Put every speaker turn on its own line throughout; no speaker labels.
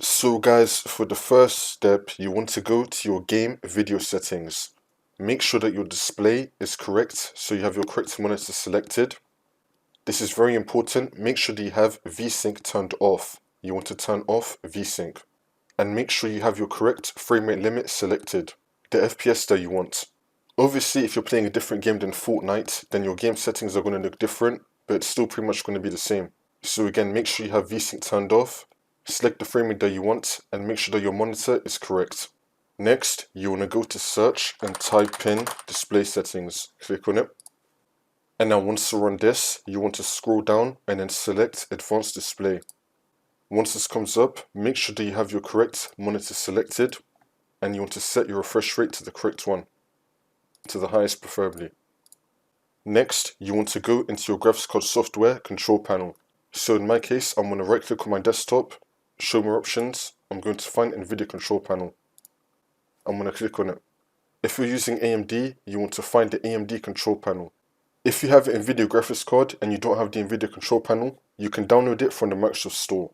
So guys, for the first step, you want to go to your game video settings. Make sure that your display is correct, so you have your correct monitor selected. This is very important. Make sure that you have VSync turned off. You want to turn off VSync. And make sure you have your correct frame rate limit selected, the FPS that you want. Obviously, if you're playing a different game than Fortnite, then your game settings are going to look different, but it's still pretty much going to be the same. So again, make sure you have VSync turned off. Select the frame rate that you want and make sure that your monitor is correct. Next, you want to go to search and type in display settings. Click on it. And now once you're on this, you want to scroll down and then select advanced display. Once this comes up, make sure that you have your correct monitor selected and you want to set your refresh rate to the correct one, to the highest preferably. Next, you want to go into your graphics card software control panel. So in my case, I'm going to right click on my desktop, show more options. I'm going to find nvidia control panel. I'm going to click on it. If you're using AMD, you want to find the AMD control panel. If you have an nvidia graphics card and you don't have the nvidia control panel, you can download it from the Microsoft Store.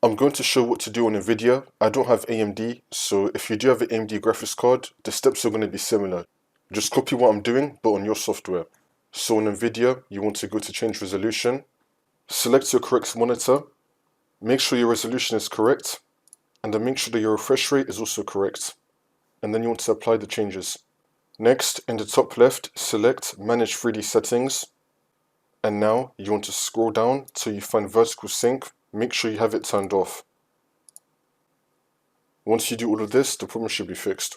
I'm going to show what to do on nvidia. I don't have AMD, so if you do have an AMD graphics card, the steps are going to be similar. Just copy what I'm doing, but on your software. So on nvidia, you want to go to change resolution. Select your correct monitor, make sure your resolution is correct, and then make sure that your refresh rate is also correct. And then you want to apply the changes. Next, in the top left, select Manage 3D Settings. And now you want to scroll down till you find Vertical Sync. Make sure you have it turned off. Once you do all of this, the problem should be fixed.